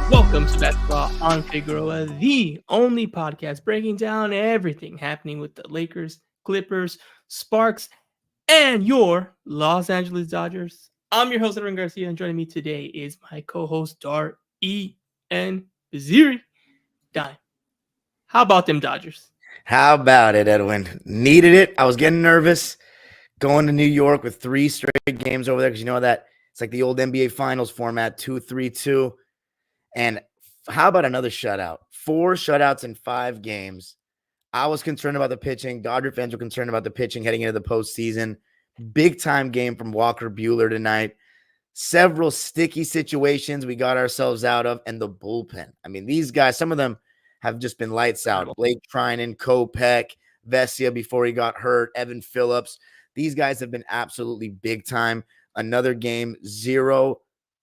Welcome to Basketball on Figueroa, the only podcast breaking down everything happening with the Lakers, Clippers, Sparks, and your Los Angeles Dodgers. I'm your host, Edwin Garcia, and joining me today is my co-host, Dar E.N. Baziri. Dime, how about them Dodgers? How about it, Edwin? Needed it. I was getting nervous going to New York with 3 straight games over there because you know that it's like the old NBA Finals format, 2-3-2. And how about another shutout? 4 shutouts in 5 games. I was concerned about the pitching. Dodger fans were concerned about the pitching heading into the postseason. Big-time game from Walker Buehler tonight. Several sticky situations we got ourselves out of, and the bullpen. I mean, these guys, some of them have just been lights out. Blake Trinan, Kopech, Vesia before he got hurt, Evan Phillips. These guys have been absolutely big-time. Another game, 0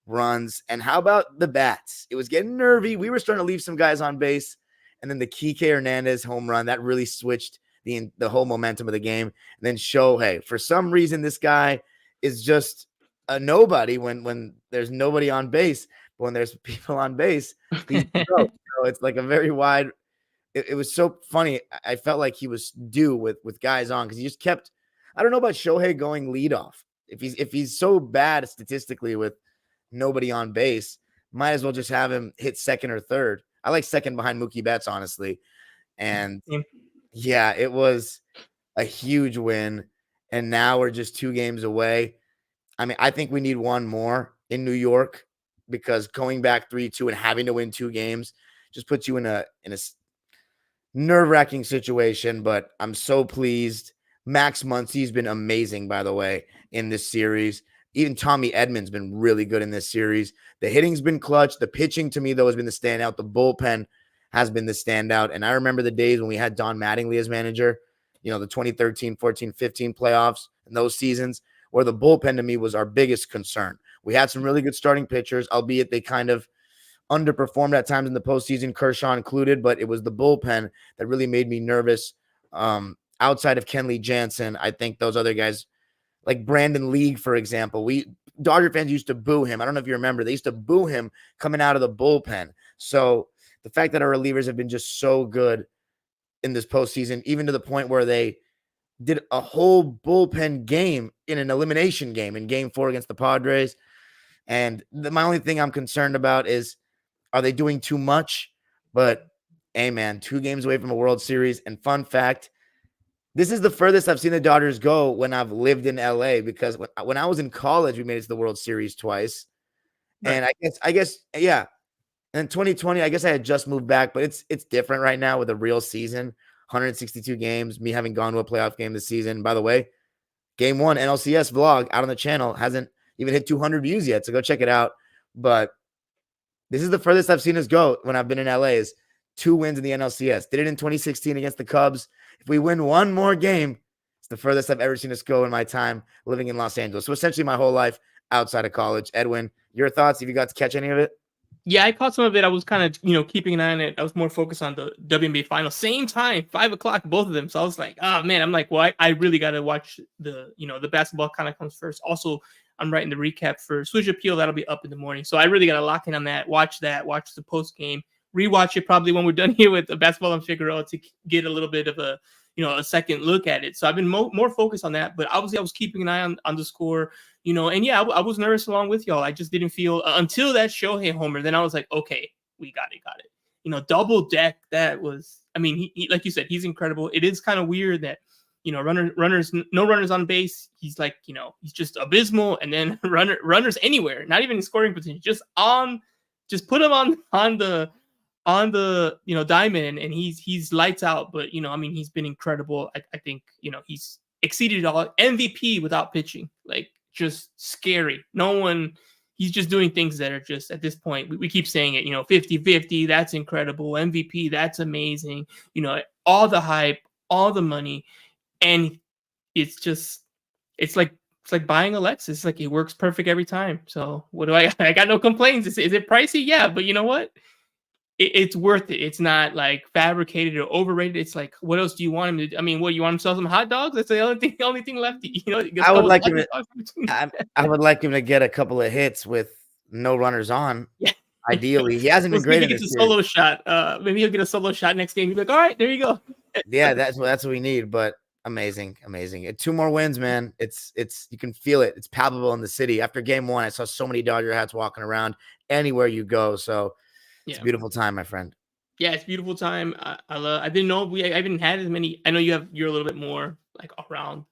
runs. And how about the bats? It was getting nervy. We were starting to leave some guys on base. And then the Kike Hernandez home run, that really switched the whole momentum of the game. And then Shohei. For some reason, this guy is just a nobody when there's nobody on base. But when there's people on base, he's so it's like a very wide. It was so funny. I felt like he was due with guys on because he just kept. I don't know about Shohei going leadoff. If he's so bad statistically with nobody on base, might as well just have him hit second or third. I like second behind Mookie Betts, honestly. And yeah, it was a huge win. And now we're just 2 games away. I mean, I think we need one more in New York because going back 3-2 and having to win 2 games just puts you in a nerve-wracking situation. But I'm so pleased. Max Muncy's been amazing, by the way, in this series. Even Tommy Edman's been really good in this series. The hitting's been clutch. The pitching, to me, though, has been the standout. The bullpen has been the standout. And I remember the days when we had Don Mattingly as manager, you know, the 2013, 14, 15 playoffs and those seasons, where the bullpen, to me, was our biggest concern. We had some really good starting pitchers, albeit they kind of underperformed at times in the postseason, Kershaw included, but it was the bullpen that really made me nervous. Outside of Kenley Jansen, I think those other guys, like Brandon League, for example, Dodger fans used to boo him. I don't know if you remember. They used to boo him coming out of the bullpen. So the fact that our relievers have been just so good in this postseason, even to the point where they did a whole bullpen game in an elimination game in Game 4 against the Padres. And my only thing I'm concerned about is, are they doing too much? But, hey, man, 2 games away from a World Series. And fun fact, this is the furthest I've seen the Dodgers go when I've lived in LA, because when I was in college, we made it to the World Series twice. Right. And I guess, yeah. And 2020, I guess I had just moved back, but it's different right now with a real season, 162 games, me having gone to a playoff game this season. By the way, Game 1 NLCS vlog out on the channel hasn't even hit 200 views yet, so go check it out. But this is the furthest I've seen us go when I've been in LA is 2 wins in the NLCS. Did it in 2016 against the Cubs. If we win one more game, it's the furthest I've ever seen us go in my time living in Los Angeles. So essentially my whole life outside of college. Edwin, your thoughts? Have you got to catch any of it? Yeah, I caught some of it. I was kind of, keeping an eye on it. I was more focused on the WNBA final. Same time, 5:00, both of them. So I was like, oh man, I'm like, well, I really got to watch the basketball kind of comes first. Also, I'm writing the recap for Switch Appeal. That'll be up in the morning. So I really got to lock in on that. Watch the post game. Rewatch it probably when we're done here with the Basketball on Figueroa to get a little bit of a second look at it. So I've been more focused on that, but obviously I was keeping an eye on the score, and yeah, I was nervous along with y'all. I just didn't feel until that Shohei homer. Then I was like, okay, we got it. Double deck. That was, I mean, he like you said, he's incredible. It is kind of weird that, no runners on base. He's like, he's just abysmal. And then runners anywhere, not even in scoring position, just put him on the diamond, and he's lights out. But he's been incredible. I think he's exceeded all. MVP without pitching, like just scary. He's just doing things that are just, at this point, we keep saying it, 50-50, that's incredible. MVP, that's amazing. All the hype, all the money, and it's like buying a Lexus. Like, it works perfect every time. So what do I got no complaints. Is it pricey? Yeah, but you know what? it's worth it. It's not like fabricated or overrated. It's like, what else do you want him to do? I mean, what, you want him to sell some hot dogs? That's the only thing left. You know, I would like him to, I would like him to get a couple of hits with no runners on. Yeah. Ideally, he hasn't We'll been see if great he in gets this a series. solo shot. Maybe he'll get a solo shot next game. He'll be like, all right, there you go. Yeah, that's what we need. But amazing. And 2 more wins, man. It's you can feel it. It's palpable in the city. After game 1, I saw so many Dodger hats walking around anywhere you go. So it's a beautiful time, my friend. Yeah, it's a beautiful time. I didn't know I haven't had as many. I know you're a little bit more like around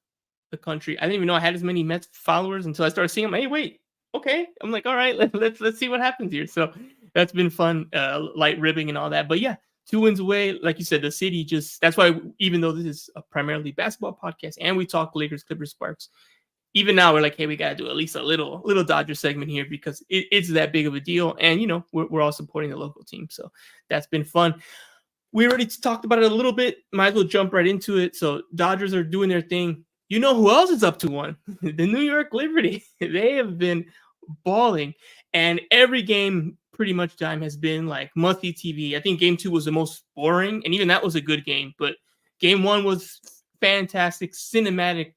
the country. I didn't even know I had as many Mets followers until I started seeing them. Hey, wait, okay. I'm like, all right, let's see what happens here. So that's been fun, light ribbing and all that. But yeah, 2 wins away. Like you said, the city just, that's why, even though this is a primarily basketball podcast and we talk Lakers, Clippers, Sparks, even now we're like, hey, we got to do at least a little Dodger segment here because it's that big of a deal. And, you know, we're all supporting the local team. So that's been fun. We already talked about it a little bit. Might as well jump right into it. So Dodgers are doing their thing. You know who else is up to one? The New York Liberty. They have been balling. And every game pretty much time has been like monthly TV. I think game 2 was the most boring. And even that was a good game. But game 1 was fantastic, cinematic,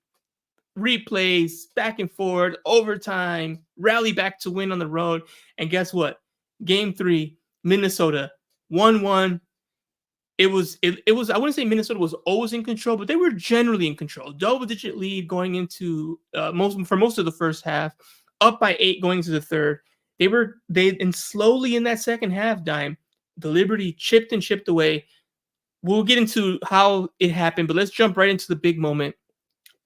replays, back and forth, overtime, rally back to win on the road. And guess what? Game 3, Minnesota 1-1. It was I wouldn't say Minnesota was always in control, but they were generally in control. Double-digit lead going into most of the first half, up by 8 going into the third. And slowly in that second half, Dime, the Liberty chipped and chipped away. We'll get into how it happened, but let's jump right into the big moment.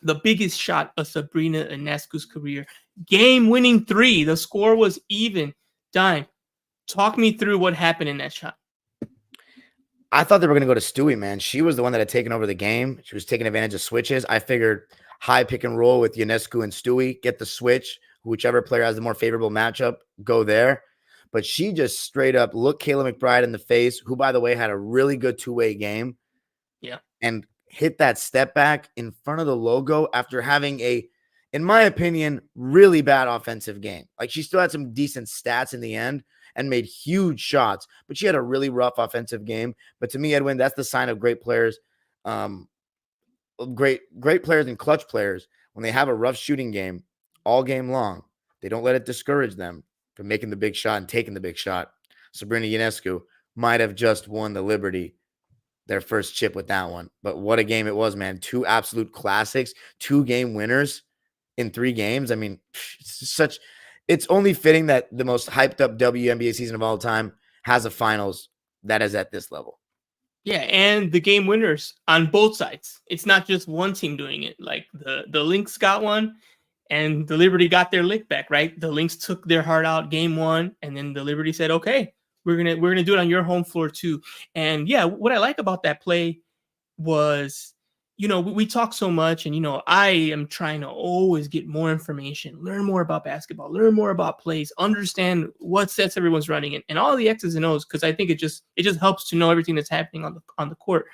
The biggest shot of Sabrina Ionescu's career. Game-winning 3. The score was even. Dime, talk me through what happened in that shot. I thought they were going to go to Stewie, man. She was the one that had taken over the game. She was taking advantage of switches. I figured high pick and roll with Ionescu and Stewie, get the switch. Whichever player has the more favorable matchup, go there. But she just straight up looked Kayla McBride in the face, who, by the way, had a really good 2-way game. Yeah. And hit that step back in front of the logo after having a, in my opinion, really bad offensive game. Like, she still had some decent stats in the end and made huge shots, but she had a really rough offensive game. But to me, Edwin, that's the sign of great players. Great players and clutch players. When they have a rough shooting game all game long, they don't let it discourage them from making the big shot and taking the big shot. Sabrina Ionescu might have just won the Liberty their first chip with that one. But what a game it was, man. 2 absolute classics, 2 game winners in 3 games. I mean, it's only fitting that the most hyped up WNBA season of all time has a finals that is at this level. Yeah, and the game winners on both sides. It's not just one team doing it. Like the Lynx got one and the Liberty got their lick back, right? The Lynx took their heart out game 1, and then the Liberty said, okay, we're gonna do it on your home floor too. And yeah, what I like about that play was, you know, we talk so much, and, you know, I am trying to always get more information, learn more about basketball, learn more about plays, understand what sets everyone's running and all the X's and O's, because I think it just helps to know everything that's happening on the court.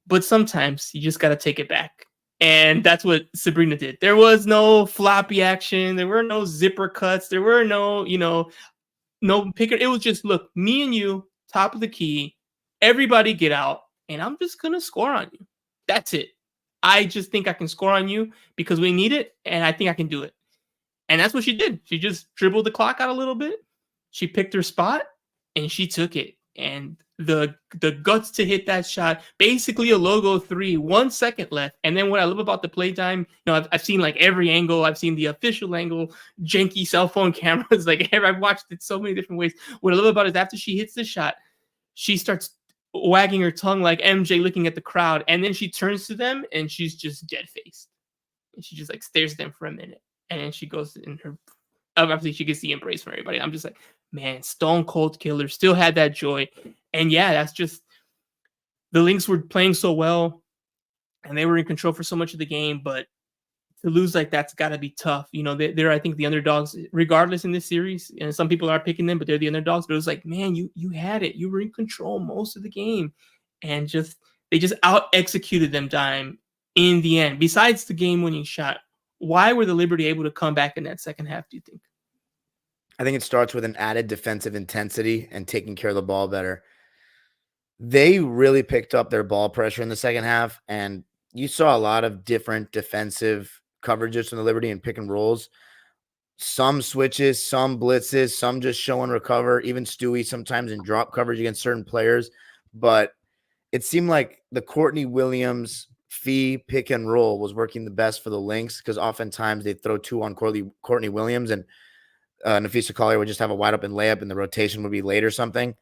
But sometimes you just got to take it back. And that's what Sabrina did. There was no floppy action. There were no zipper cuts. There were no, no picker. It was just, look, me and you, top of the key, everybody get out, and I'm just going to score on you. That's it. I just think I can score on you because we need it, and I think I can do it. And that's what she did. She just dribbled the clock out a little bit. She picked her spot, and she took it. And the guts to hit that shot, basically a logo 3, 1 second left. And then what I love about the playtime, I've seen like every angle. I've seen the official angle, janky cell phone cameras. Like, I've watched it so many different ways. What I love about it is after she hits the shot, she starts wagging her tongue like MJ looking at the crowd. And then she turns to them and she's just dead-faced. And she just like stares at them for a minute. And then she goes in her, obviously she gets the embrace from everybody. I'm just like, man, stone cold killer, still had that joy. And yeah, that's just, the Lynx were playing so well and they were in control for so much of the game, but to lose like that's got to be tough. They're, I think, the underdogs regardless in this series, and some people are picking them, but they're the underdogs. But it was like, man, you had it. You were in control most of the game, and they just out executed them Dime in the end. Besides the game winning shot, why were the Liberty able to come back in that second half, do you think? I think it starts with an added defensive intensity and taking care of the ball better. They really picked up their ball pressure in the second half, and you saw a lot of different defensive coverages from the Liberty and pick and rolls. Some switches, some blitzes, some just show and recover, even Stewie sometimes in drop coverage against certain players. But it seemed like the Courtney Williams fee pick and roll was working the best for the Lynx because oftentimes they throw two on Courtney Williams and Nafisa Collier would just have a wide open layup and the rotation would be late or something.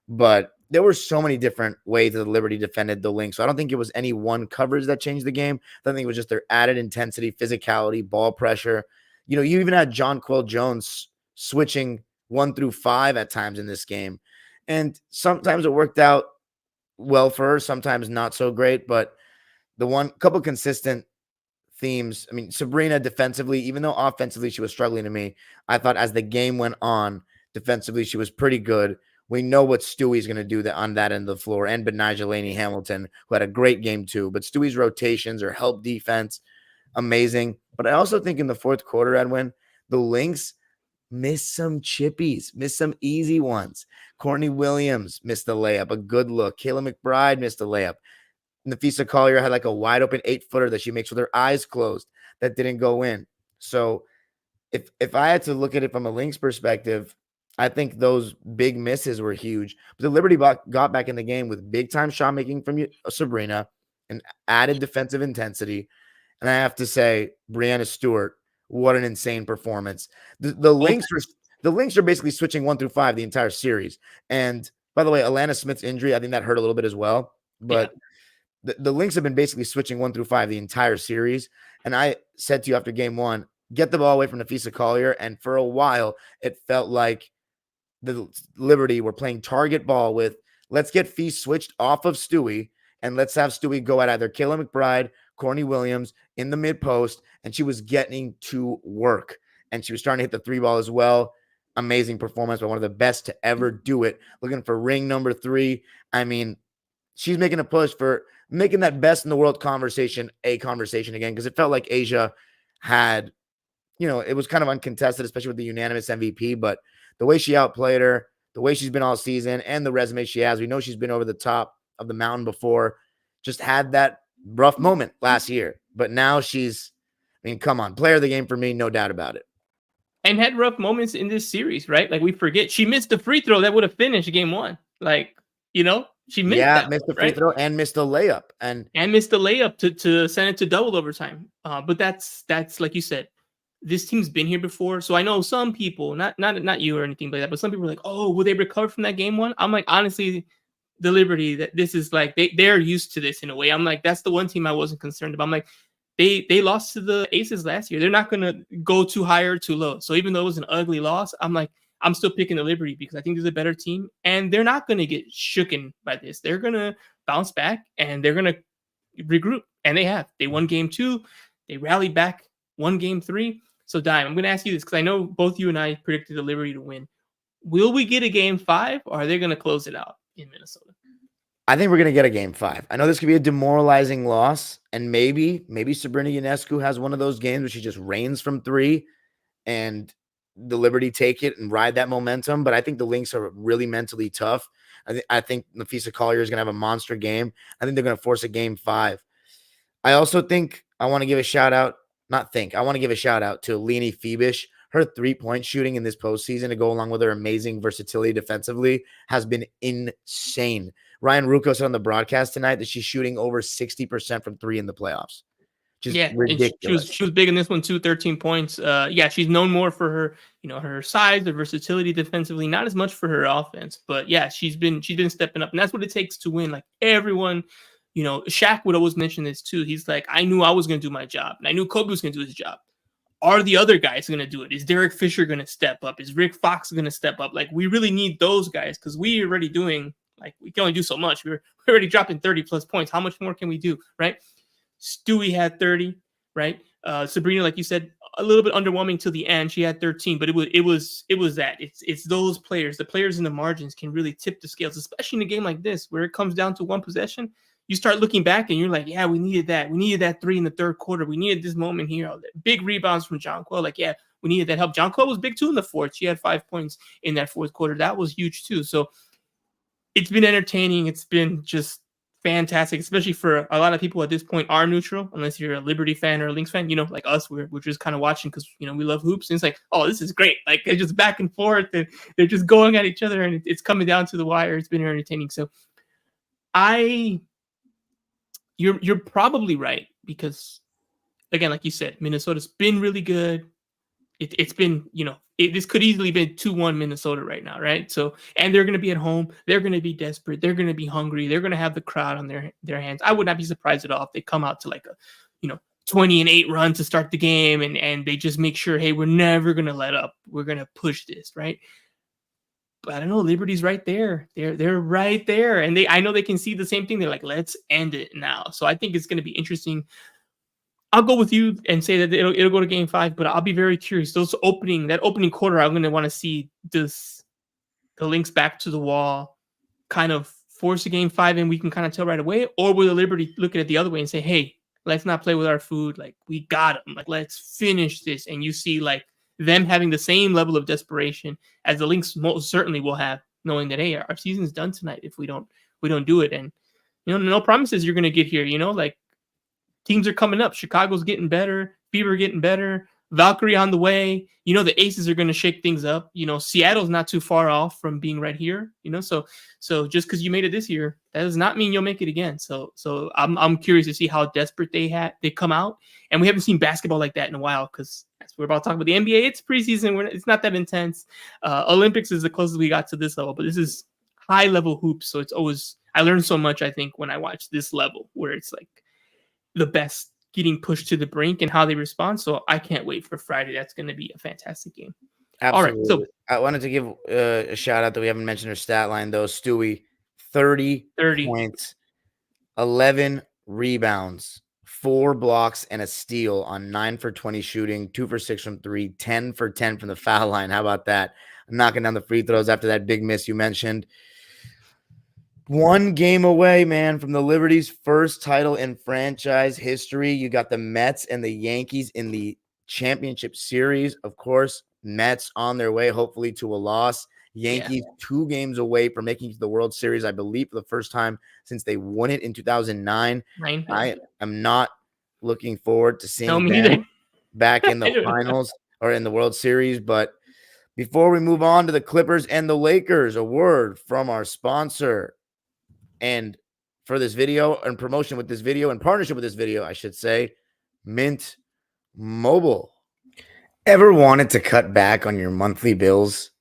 But there were so many different ways that the Liberty defended the Lynx. So I don't think it was any one coverage that changed the game. I think it was just their added intensity, physicality, ball pressure. You even had John Quill Jones switching 1 through 5 at times in this game. And sometimes it worked out well for her, sometimes not so great. But the couple consistent themes, I mean, Sabrina defensively, even though offensively she was struggling to me, I thought as the game went on, defensively she was pretty good. We know what Stewie's going to do on that end of the floor, and Benijah Laney Hamilton, who had a great game too. But Stewie's rotations or help defense, amazing. But I also think in the fourth quarter, Edwin, the Lynx missed some chippies, missed some easy ones. Courtney Williams missed the layup, a good look. Kayla McBride missed a layup. Nafisa Collier had like a wide open 8-footer that she makes with her eyes closed that didn't go in. So if I had to look at it from a Lynx perspective, I think those big misses were huge. But the Liberty got back in the game with big-time shot making from Sabrina and added defensive intensity. And I have to say, Breanna Stewart, what an insane performance. The Lynx are basically switching 1 through 5 the entire series. And by the way, Alana Smith's injury, I think that hurt a little bit as well. But the Lynx have been basically switching 1 through 5 the entire series. And I said to you after game 1, get the ball away from Nafisa Collier. And for a while, it felt like the Liberty were playing target ball with, let's get Fee switched off of Stewie and let's have Stewie go at either Kayla McBride, Courtney Williams in the mid post. And she was getting to work and she was starting to hit the 3 ball as well. Amazing performance by one of the best to ever do it. Looking for ring number 3. I mean, she's making a push for making that best in the world conversation a conversation again, because it felt like Asia had, it was kind of uncontested, especially with the unanimous MVP, but the way she outplayed her, the way she's been all season, and the resume she has, we know she's been over the top of the mountain before, just had that rough moment last year. But now come on, player of the game for me, no doubt about it. And had rough moments in this series, right? Like we forget, she missed the free throw that would have finished game 1. Like, she missed missed the free throw and missed the layup. And missed the layup to send it to double overtime. But that's like you said, this team's been here before. So I know some people, not you or anything like that, but some people are like, oh, will they recover from that game 1? I'm like, honestly, the Liberty, that this is like they're used to this in a way. I'm like, that's the one team I wasn't concerned about. I'm like, they lost to the Aces last year. They're not gonna go too high or too low. So even though it was an ugly loss, I'm like, I'm still picking the Liberty because I think there's a better team, and they're not gonna get shooken by this. They're gonna bounce back and they're gonna regroup, and they have. They won game 2, they rallied back, won game 3. So, Dime, I'm going to ask you this because I know both you and I predicted the Liberty to win. Will we get a game 5, or are they going to close it out in Minnesota? I think we're going to get a game 5. I know this could be a demoralizing loss, and maybe Sabrina Ionescu has one of those games where she just rains from 3 and the Liberty take it and ride that momentum. But I think the Lynx are really mentally tough. I think Nafisa Collier is going to have a monster game. I think they're going to force a game 5. I also think I want to give a shout out. I want to give a shout out to Leanie Phoebish. Her 3-point shooting in this postseason to go along with her amazing versatility defensively has been insane. Ryan Rucco said on the broadcast tonight that she's shooting over 60% from 3 in the playoffs. Just ridiculous. She was big in this one too, 13 points. She's known more for her, her size, her versatility defensively, not as much for her offense. But yeah, she's been stepping up, and that's what it takes to win. Like everyone. Shaq would always mention this too. He's like, I knew I was going to do my job, and I knew Kobe was going to do his job. Are the other guys going to do it? Is Derek Fisher going to step up? Is Rick Fox going to step up? Like, we really need those guys because we're already doing, like, we can only do so much. We're already dropping 30-plus points. How much more can we do, right? Stewie had 30, right? Sabrina, like you said, a little bit underwhelming till the end. She had 13, but it was that. It's those players. The players in the margins can really tip the scales, especially in a game like this where it comes down to one possession. You start looking back and you're like, yeah, we needed that. We needed that 3 in the third quarter. We needed this moment here. Big rebounds from John Quill. Like, yeah, we needed that help. John Cole was big too in the fourth. She had 5 points in that fourth quarter. That was huge too. So it's been entertaining. It's been just fantastic, especially for a lot of people at this point are neutral, unless you're a Liberty fan or a Lynx fan, like us, we're just kind of watching because, we love hoops. And it's like, oh, this is great. Like, they're just back and forth and they're just going at each other and it's coming down to the wire. It's been entertaining. So you're probably right because, again, like you said, Minnesota's been really good. It's been, this could easily be 2-1 Minnesota right now, right? So, and they're going to be at home. They're going to be desperate. They're going to be hungry. They're going to have the crowd on their hands. I would not be surprised at all if they come out to like a, 20-8 run to start the game and they just make sure, hey, we're never going to let up. We're going to push this, right? But I don't know, Liberty's right there. They're right there. And I know they can see the same thing. They're like, let's end it now. So I think it's going to be interesting. I'll go with you and say that it'll go to game 5, but I'll be very curious. That opening quarter, I'm going to want to see the Lynx back to the wall, kind of force a game 5, and we can kind of tell right away. Or will the Liberty look at it the other way and say, hey, let's not play with our food. Like, we got them. Like, let's finish this. And you see, like, them having the same level of desperation as the Lynx most certainly will have, knowing that, hey, our season's done tonight if we don't do it. And, no promises you're going to get here, like, teams are coming up. Chicago's getting better. Fever getting better. Valkyrie on the way. The Aces are going to shake things up. Seattle's not too far off from being right here. So just because you made it this year, that does not mean you'll make it again. So I'm curious to see how desperate they come out. And we haven't seen basketball like that in a while because we're about to talk about the NBA. It's preseason. It's not that intense. Olympics is the closest we got to this level, but this is high level hoops. So it's always, I learned so much, I think, when I watch this level where it's like the best getting pushed to the brink and how they respond. So I can't wait for Friday. That's going to be a fantastic game. Absolutely. All right. So I wanted to give a shout out that we haven't mentioned her stat line though. Stewie, 30 points, 11 rebounds, 4 blocks, and a steal on 9 for 20 shooting, 2 for 6 from 3, 10 for 10 from the foul line. How about that? Knocking down the free throws after that big miss you mentioned. 1 game away, man, from the Liberty's first title in franchise history. You got the Mets and the Yankees in the championship series. Of course, Mets on their way, hopefully, to a loss. Yankees 2 games away from making it to the World Series, I believe, for the first time since they won it in 2009. I am not looking forward to seeing them back in the finals or in the World Series. But before we move on to the Clippers and the Lakers, a word from our sponsor. And for this video and promotion with this video and partnership with this video, I should say, Mint Mobile. Ever wanted to cut back on your monthly bills?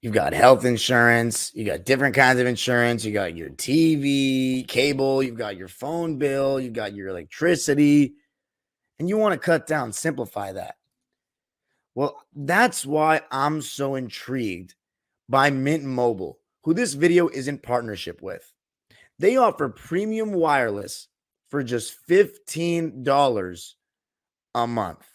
You've got health insurance, you got different kinds of insurance, you got your TV, cable, you've got your phone bill, you've got your electricity, and you want to cut down, simplify that. Well, that's why I'm so intrigued by Mint Mobile, who this video is in partnership with. They offer premium wireless for just $15 a month.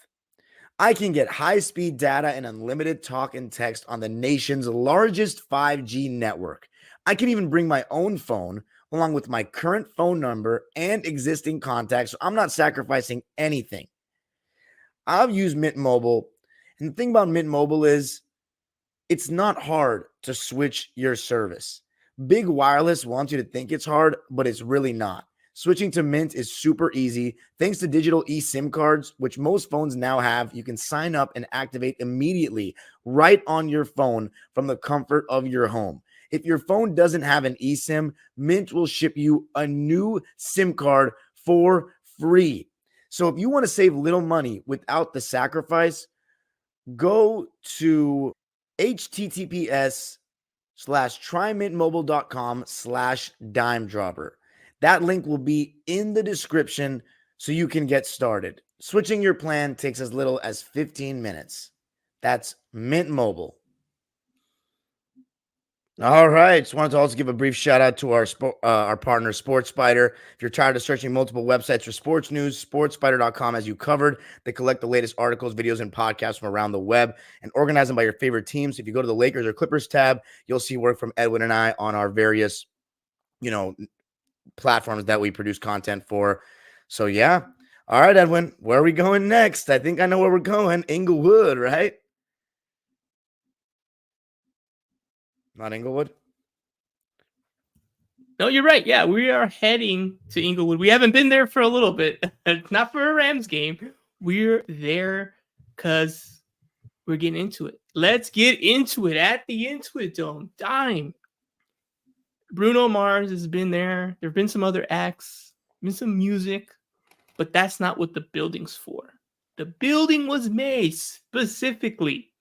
I can get high-speed data and unlimited talk and text on the nation's largest 5G network. I can even bring my own phone along with my current phone number and existing contacts, so I'm not sacrificing anything. I've used Mint Mobile, and the thing about Mint Mobile is it's not hard to switch your service. Big Wireless wants you to think it's hard, but it's really not. Switching to Mint is super easy. Thanks to digital eSIM cards, which most phones now have, you can sign up and activate immediately right on your phone from the comfort of your home. If your phone doesn't have an eSIM, Mint will ship you a new SIM card for free. So if you want to save little money without the sacrifice, go to https://trymintmobile.com/dimedropper. That link will be in the description so you can get started. Switching your plan takes as little as 15 minutes. That's Mint Mobile. All right. Just wanted to also give a brief shout out to our partner, Sports Spider. If you're tired of searching multiple websites for sports news, sportspider.com has you covered. They collect the latest articles, videos, and podcasts from around the web and organize them by your favorite teams. If you go to the Lakers or Clippers tab, you'll see work from Edwin and I on our various, platforms that we produce content for. So, yeah. All right, Edwin, where are we going next? I think I know where we're going. Inglewood, right? Not Inglewood? No, you're right. Yeah, we are heading to Inglewood. We haven't been there for a little bit. Not for a Rams game. We're there because we're getting into it. Let's get into it at the Intuit Dome. Dime. Bruno Mars has been there. There have been some other acts, been some music, but that's not what the building's for. The building was made specifically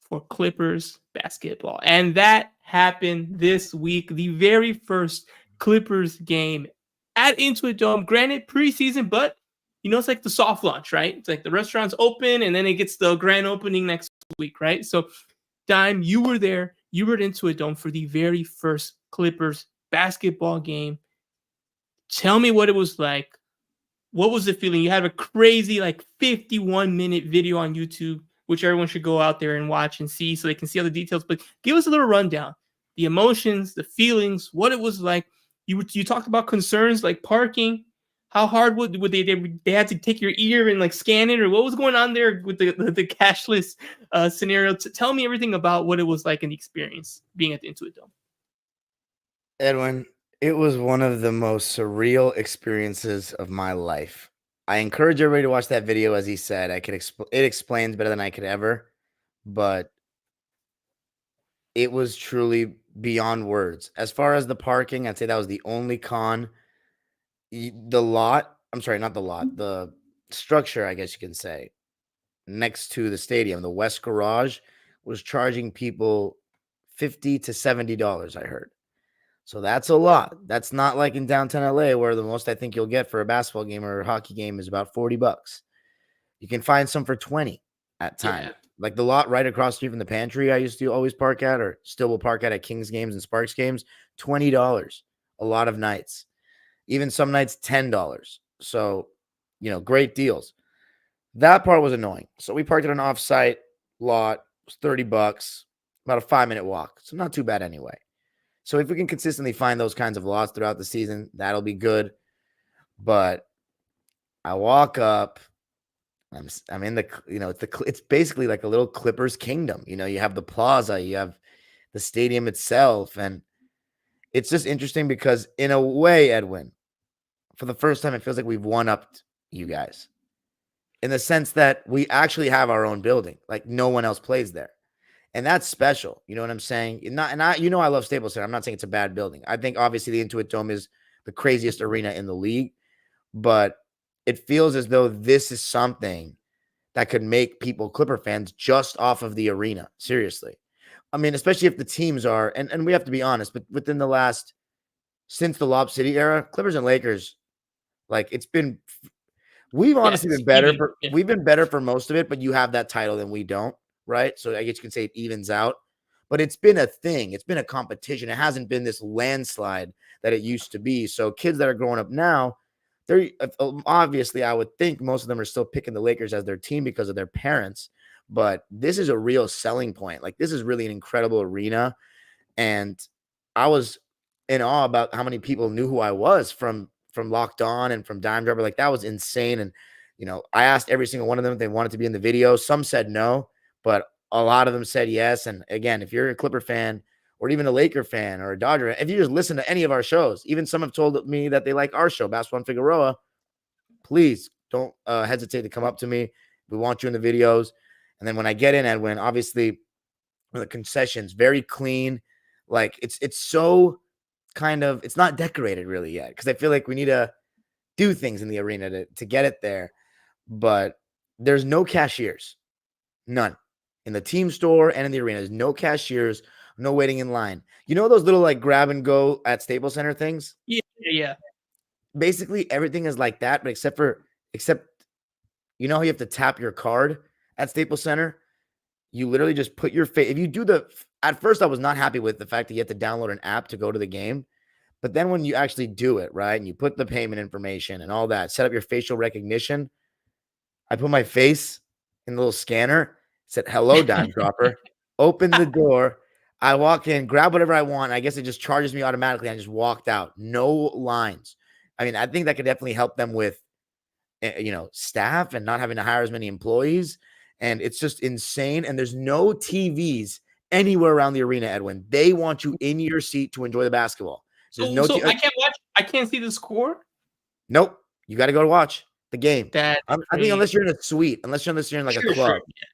for Clippers basketball. And that happened this week. The very first Clippers game at Intuit Dome. Granted, preseason, but it's like the soft launch, right? It's like the restaurant's open and then it gets the grand opening next week, right? So, Dime, you were there. You were at Intuit Dome for the very first Clippers basketball game. Tell me what it was like. What was the feeling? You had a crazy 51-minute video on YouTube, which everyone should go out there and watch and see so they can see all the details. But give us a little rundown. The emotions, the feelings, what it was like. You talked about concerns like parking. How hard would they had to take your ear and scan it, or what was going on there with the cashless scenario? Tell me everything about what it was like in the experience being at the Intuit Dome. Edwin, it was one of the most surreal experiences of my life. I encourage everybody to watch that video. As he said, it explains better than I could ever, but it was truly beyond words. As far as the parking, I'd say that was the only con. The lot, I'm sorry, not the lot, the structure, I guess you can say, next to the stadium, the West Garage, was charging people $50 to $70, I heard. So that's a lot. That's not like in downtown LA, where the most I think you'll get for a basketball game or a hockey game is about $40. You can find some for 20 at times. Yeah. Like the lot right across the street from the pantry I used to always park at, or still will park at Kings games and Sparks games, $20 a lot of nights. Even some nights, $10. So, great deals. That part was annoying. So we parked at an off-site lot. It was $30, about a 5-minute walk. So not too bad anyway. So if we can consistently find those kinds of lots throughout the season, that'll be good. But I walk up. I'm in the, it's basically like a little Clippers kingdom. You have the plaza, you have the stadium itself. And it's just interesting because in a way, Edwin, for the first time, it feels like we've one-upped you guys in the sense that we actually have our own building. Like no one else plays there. And that's special. You know what I'm saying? I love Staples Center. I'm not saying it's a bad building. I think obviously the Intuit Dome is the craziest arena in the league, but it feels as though this is something that could make people Clipper fans just off of the arena. Seriously. I mean, especially if the teams are, and we have to be honest, but within since the Lob City era, Clippers and Lakers, we've honestly been better we've been better for most of it, but you have that title and we don't, right? So I guess you can say it evens out, but it's been a thing. It's been a competition. It hasn't been this landslide that it used to be. So kids that are growing up now, they're obviously, I would think most of them are still picking the Lakers as their team because of their parents, but this is a real selling point. Like this is really an incredible arena. And I was in awe about how many people knew who I was from Locked On and from Dime Driver. Like that was insane. And, I asked every single one of them if they wanted to be in the video. Some said no, but a lot of them said yes. And again, if you're a Clipper fan or even a Laker fan or a Dodger, if you just listen to any of our shows, even some have told me that they like our show, Basketball and Figueroa, please don't hesitate to come up to me. We want you in the videos. And then when I get in, Edwin, obviously the concessions, very clean. Like it's so kind of, it's not decorated really yet because I feel like we need to do things in the arena to get it there. But there's no cashiers, none in the team store and in the arena. There's no cashiers, no waiting in line. You know those little grab and go at Staples Center things? Yeah. Basically everything is like that, but except you know how you have to tap your card at Staples Center? You literally just put your face. If you do at first I was not happy with the fact that you have to download an app to go to the game. But then when you actually do it, right, and you put the payment information and all that, set up your facial recognition, I put my face in the little scanner, said, hello, Dime Dropper, open the door. I walk in, grab whatever I want. I guess it just charges me automatically. I just walked out. No lines. I mean, I think that could definitely help them with staff and not having to hire as many employees. And it's just insane. And there's no TVs anywhere around the arena, Edwin. They want you in your seat to enjoy the basketball. There's no So I can't watch. I can't see the score. Nope. You got to go to watch the game. That's I think unless you're in a suite, unless you're in like a club. Yeah.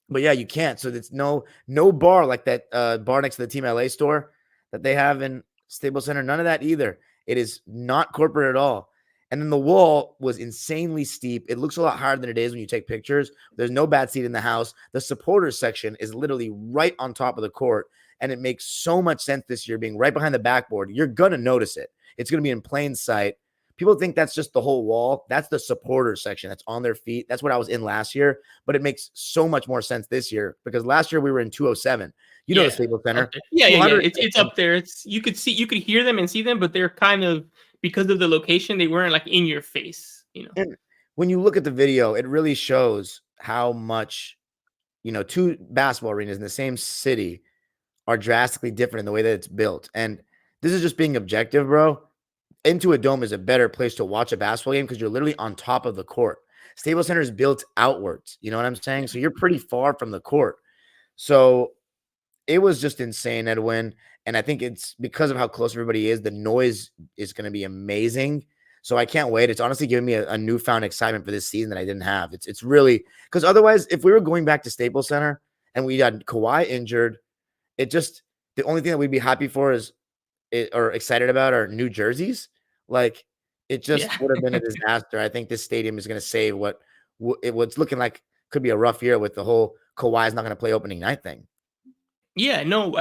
But yeah, you can't. So it's no bar like that bar next to the Team LA store that they have in Staples Center. None of that either. It is not corporate at all. And then the wall was insanely steep. It looks a lot higher than it is when you take pictures. There's no bad seat in the house. The supporters section is literally right on top of the court. And it makes so much sense this year being right behind the backboard. You're going to notice it. It's going to be in plain sight. People think that's just the whole wall. That's the supporter section that's on their feet. That's what I was in last year. But it makes so much more sense this year because last year we were in 207. The Staples Center. Yeah. It's up there. You could hear them and see them, but they're kind of, because of the location, they weren't like in your face. And when you look at the video, it really shows how much, two basketball arenas in the same city are drastically different in the way that it's built. And this is just being objective, bro. Intuit Dome is a better place to watch a basketball game because you're literally on top of the court. Staples Center is built outwards. You know what I'm saying? So you're pretty far from the court. So it was just insane, Edwin. And I think it's because of how close everybody is. The noise is going to be amazing. So I can't wait. It's honestly giving me a newfound excitement for this season that I didn't have. It's really because otherwise, if we were going back to Staples Center and we had Kawhi injured, the only thing that we'd be happy for or excited about are new jerseys. Like it just would have been a disaster. I think this stadium is going to save what's looking like could be a rough year with the whole Kawhi's not going to play opening night thing. Yeah, no,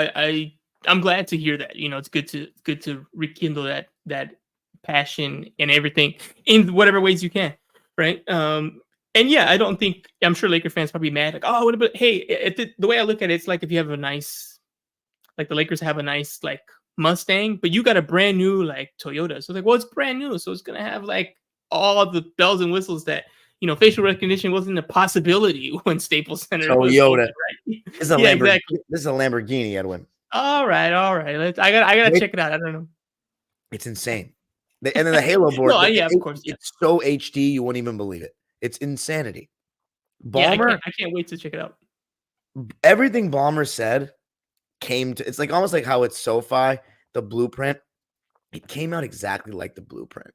I'm glad to hear that. It's good to rekindle that passion and everything in whatever ways you can, right? And yeah, I'm sure Laker fans probably mad like, oh, but hey, the way I look at it, it's like if you have a nice, like the Lakers have a nice like Mustang, but you got a brand new like Toyota. So it's like, well, it's brand new, so it's gonna have like all the bells and whistles that facial recognition wasn't a possibility when Staples Center Toyota. Was open, right? This is a Lamborghini. Exactly. This is a Lamborghini, Edwin. All right. I gotta check it out. I don't know. It's insane. And then the Halo board. Of course. Yeah. It's so HD, you won't even believe it. It's insanity. Ballmer, I can't wait to check it out. Everything Ballmer said it's like almost like how it's SoFi, the blueprint. It came out exactly like the blueprint.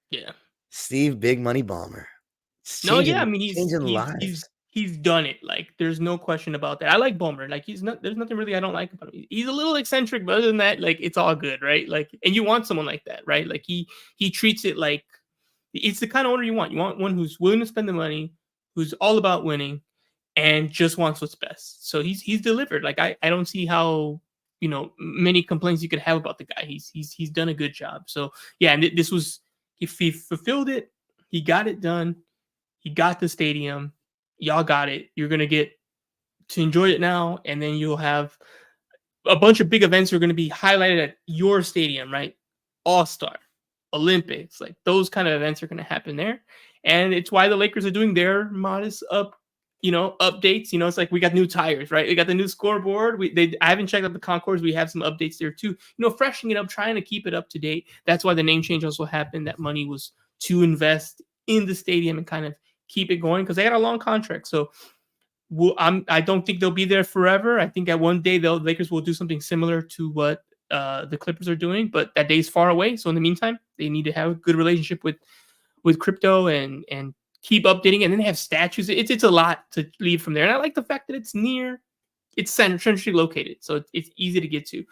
Yeah. Steve Big Money Ballmer. I mean he's done it. Like there's no question about that. I like Ballmer. Like there's nothing really I don't like about him. He's a little eccentric, but other than that, like it's all good, right? Like, and you want someone like that, right? Like he treats it like it's the kind of owner you want. You want one who's willing to spend the money, who's all about winning, and just wants what's best. So he's delivered. Like I don't see how many complaints you could have about the guy. He's done a good job. So yeah, and this was he fulfilled it. He got it done. He got the stadium. Y'all got it. You're gonna get to enjoy it now, and then you'll have a bunch of big events that are going to be highlighted at your stadium, right? All-Star, Olympics, like those kind of events are going to happen there, and it's why the Lakers are doing their modest updates. It's like we got new tires, right? We got the new scoreboard. I haven't checked out the concourse. We have some updates there too. Freshening it up, trying to keep it up to date. That's why the name change also happened. That money was to invest in the stadium and kind of keep it going because they got a long contract. So I don't think they'll be there forever. I think at one day the Lakers will do something similar to what the Clippers are doing, but that day's far away. So in the meantime, they need to have a good relationship with crypto and keep updating. And then they have statues. It's a lot to leave from there. And I like the fact that it's centrally located, so it's easy to get to.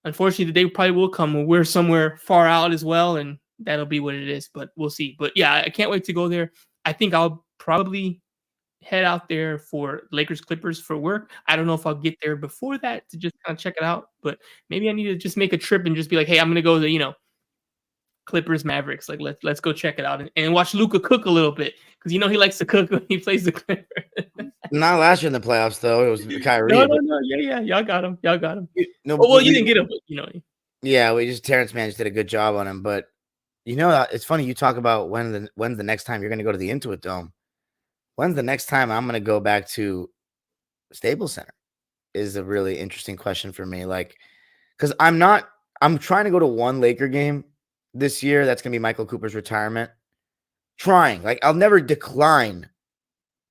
Unfortunately, the day probably will come when we're somewhere far out as well, and that'll be what it is. But we'll see. But yeah, I can't wait to go there. I think I'll probably head out there for Lakers Clippers for work. I don't know if I'll get there before that to just kind of check it out, but maybe I need to just make a trip and just be like, hey, I'm gonna go to Clippers Mavericks. Like let's go check it out and watch Luka cook a little bit because he likes to cook when he plays the Clippers. Not last year in the playoffs though. It was Kyrie. No. Yeah. Y'all got him. No, well, you didn't get him, but Yeah, Terrence Mann just did a good job on him, but it's funny you talk about when's the next time you're going to go to the Intuit Dome. When's the next time I'm going to go back to Staples Center is a really interesting question for me. Like, because I'm trying to go to one Laker game this year. That's going to be Michael Cooper's retirement. trying. Like, I'll never decline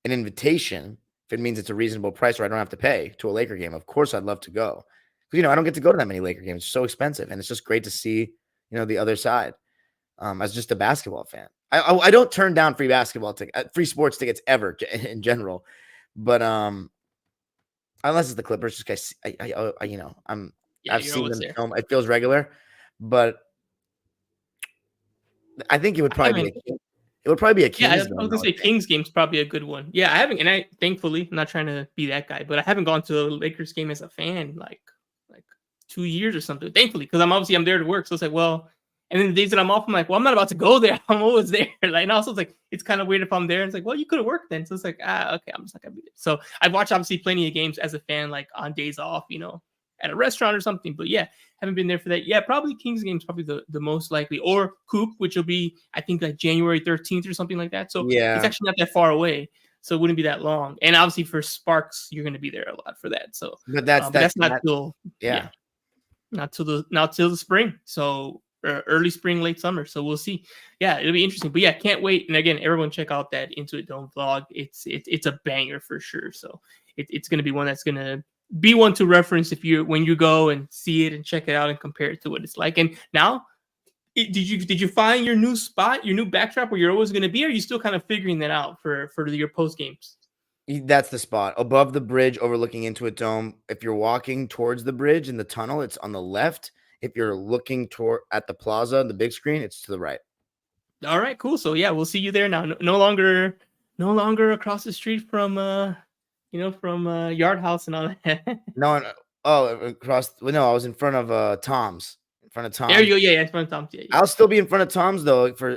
an invitation if it means it's a reasonable price or I don't have to pay to a Laker game. Of course, I'd love to go. Because, I don't get to go to that many Laker games. It's so expensive. And it's just great to see, the other side as just a basketball fan. I don't turn down free free sports tickets ever in general. But unless it's the Clippers, just guys, Yeah, I've you're seen always them there. film. It feels regular, but I think it would I probably haven't. be a Yeah, I Kings was game, gonna I would say think. Kings game's probably a good one. Yeah, I haven't, and I thankfully I'm not trying to be that guy, but I haven't gone to a Lakers game as a fan like 2 years or something. Thankfully, because I'm there to work, so it's like, well, and then the days that I'm off, I'm like, well, I'm not about to go there. I'm always there. Like, and also it's like it's kind of weird if I'm there. And it's like, well, you could have worked then, so it's like, okay, I'm just not gonna be there. So I've watched obviously plenty of games as a fan, like on days off, at a restaurant or something. But yeah, haven't been there for that. Yeah, probably Kings game's probably the most likely, or Coop, which will be I think like January 13th or something like that. So it's Yeah, actually not that far away, so it wouldn't be that long. And obviously for Sparks, you're going to be there a lot for that. So, but but that's not that till yeah. not till the spring. So early spring, late summer. So we'll see. Yeah, it'll be interesting. But yeah, can't wait. And again, everyone check out that Intuit Dome vlog. It's a banger for sure. So it's going to be one that's going to be one to reference when you go and see it and check it out and compare it to what it's like. And now, did you find your new spot, your new backdrop where you're always going to be? Or are you still kind of figuring that out for your post games? That's the spot above the bridge overlooking into a dome. If you're walking towards the bridge in the tunnel, it's on the left. If you're looking toward at the plaza, the big screen, it's to the right. All right, cool. So yeah, we'll see you there now. No longer across the street from from Yard House and all that. No, across. Well, no, I was in front of Tom's. In front of There you Tom's. go. Yeah, it's from Tom's. Yeah, yeah. I'll still be in front of Tom's though. For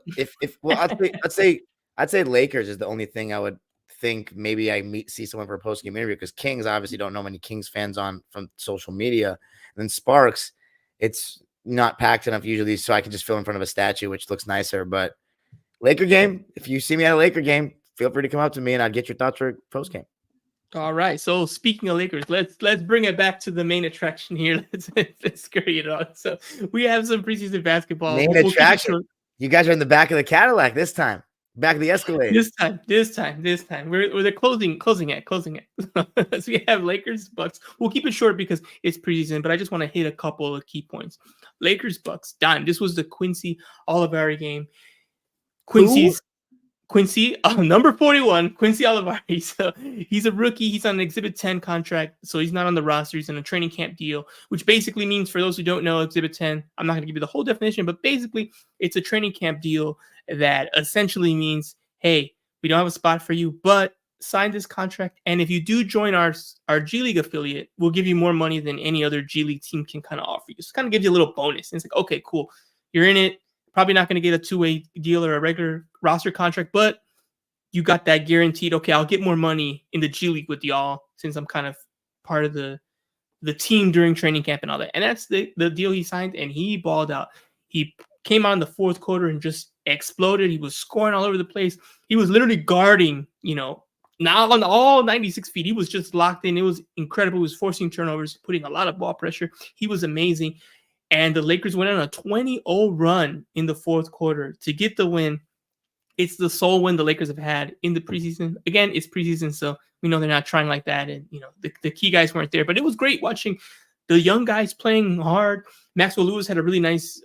if well, I'd say Lakers is the only thing I would think maybe I see someone for a post game interview because Kings obviously don't know many Kings fans on from social media. And then Sparks, it's not packed enough usually, so I can just fill in front of a statue, which looks nicer. But Laker game, if you see me at a Laker game, feel free to come up to me and I'd get your thoughts for post game. All right. So speaking of Lakers, let's bring it back to the main attraction here. Let's scurry it on. So we have some preseason basketball. Main We'll keep it attraction. short. You guys are in the back of the Cadillac this time. Back of the Escalade. This time. We're the closing act. So we have Lakers, Bucks. We'll keep it short because it's preseason, but I just want to hit a couple of key points. Lakers, Bucks, dime. This was the Quincy Olivari game. Quincy, number 41, Quincy Olivari. So he's a rookie. He's on an Exhibit 10 contract, so he's not on the roster. He's in a training camp deal, which basically means, for those who don't know, Exhibit 10, I'm not going to give you the whole definition, but basically it's a training camp deal that essentially means, hey, we don't have a spot for you, but sign this contract, and if you do join our G League affiliate, we'll give you more money than any other G League team can kind of offer you. So it kind of gives you a little bonus. And it's like, okay, cool. You're in it. Probably not going to get a two-way deal or a regular roster contract, but you got that guaranteed, okay, I'll get more money in the G League with y'all since I'm kind of part of the team during training camp and all that. And that's the deal he signed, and he balled out. He came out in the fourth quarter and just exploded. He was scoring all over the place. He was literally guarding, not on all 96 feet. He was just locked in. It was incredible. He was forcing turnovers, putting a lot of ball pressure. He was amazing. And the Lakers went on a 20-0 run in the fourth quarter to get the win. It's the sole win the Lakers have had in the preseason. Again, it's preseason, so we know they're not trying like that. And, the key guys weren't there. But it was great watching the young guys playing hard. Maxwell Lewis had a really nice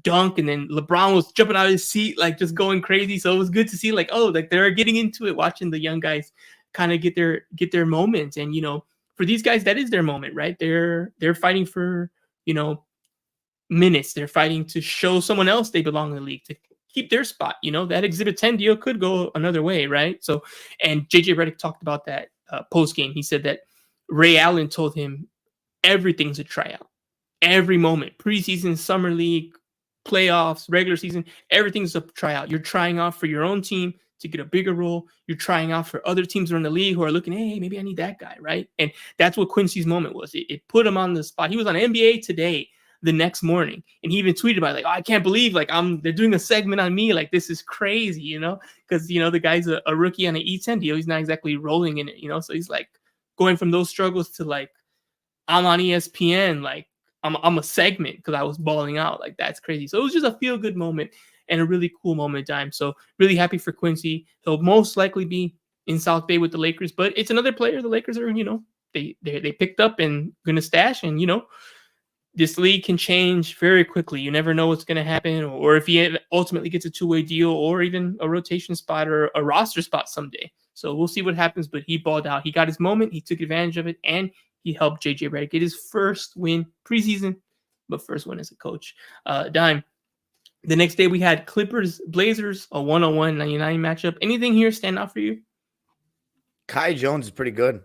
dunk, and then LeBron was jumping out of his seat, like just going crazy. So it was good to see, like they're getting into it, watching the young guys kind of get their moments. And, for these guys, that is their moment, right? They're fighting for, minutes. They're fighting to show someone else they belong in the league, to keep their spot. That Exhibit 10 deal could go another way, right? So, and JJ Redick talked about that post game. He said that Ray Allen told him everything's a tryout, every moment, preseason, summer league, playoffs, regular season, everything's a tryout. You're trying out for your own team to get a bigger role. You're trying out for other teams around the league who are looking, hey, maybe I need that guy, right? And that's what Quincy's moment was. It put him on the spot. He was on NBA Today the next morning, and he even tweeted about it, like, I can't believe they're doing a segment on me, like this is crazy, because the guy's a rookie on an E10 deal. He's not exactly rolling in it, so he's like going from those struggles to like, I'm on ESPN, like I'm a segment because I was balling out. Like, that's crazy. So it was just a feel good moment. and a really cool moment in time. So really happy for Quincy. He'll most likely be in South Bay with the Lakers, but it's another player the Lakers are, they picked up and gonna stash, and this league can change very quickly. You never know what's going to happen, or if he ultimately gets a two-way deal, or even a rotation spot or a roster spot someday. So we'll see what happens. But he balled out. He got his moment. He took advantage of it, and he helped JJ Redick get his first win preseason, but first win as a coach. Dime. The next day we had Clippers Blazers, a 101-99 matchup. Anything here stand out for you? Kai Jones is pretty good.